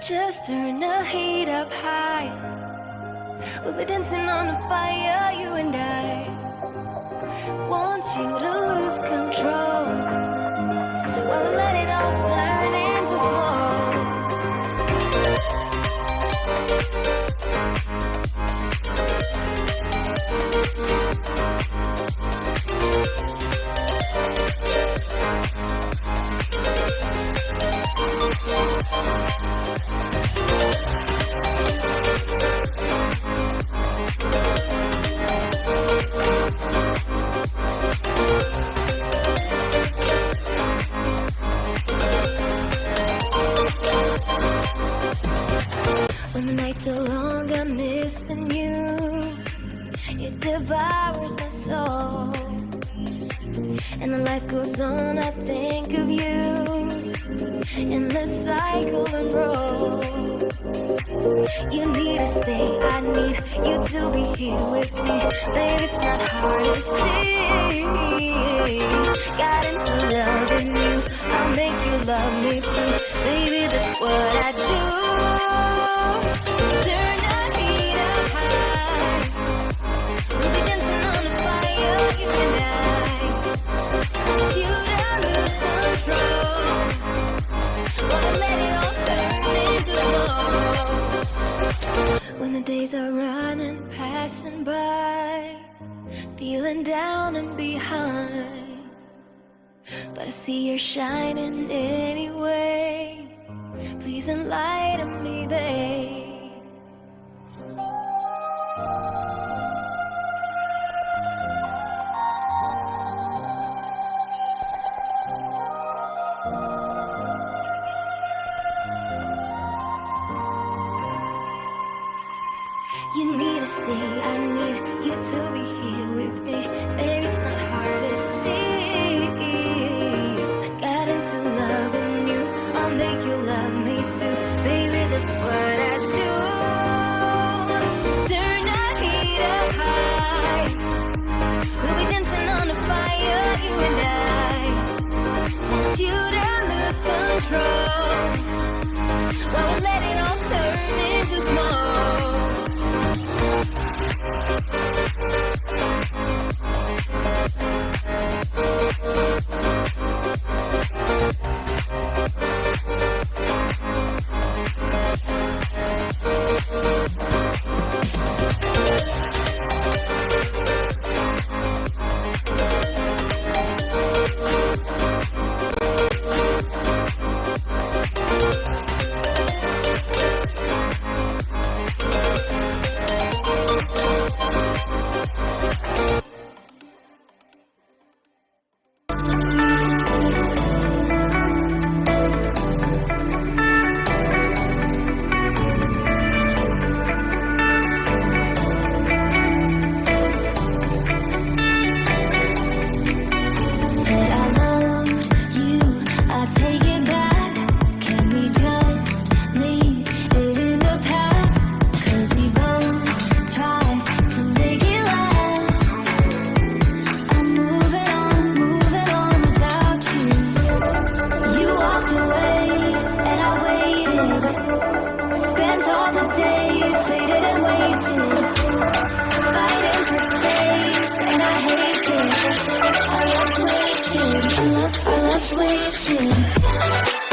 Just turn the heat up high. We'll be dancing on the fire, you and I. Want you to lose control while we let it all turn into smoke. When the nights are long, I'm missing you. It devours my soul. And the life goes on, I think of you. In the cycle and roll. You need to stay, I need you to be here with me. Baby, it's not hard to see. Got into loving you, I'll make you love me too. Baby, that's what I do. Turn the heat up high. We'll be dancing on the fire, you and I. Want you to lose control. Wanna let it all turn into smoke. When the days are running, passing by, feeling down and behind, but I see you're shining anyway. Please enlighten me, babe. You need to stay, I need you to be here with me. Baby, it's not hard to see. Got into loving you, I'll make you love me too. Baby, that's what I do. Just turn the heat up high. We'll be dancing on the fire, you and I. Want you to lose control while we let it all turn into smoke. Our love's wasted.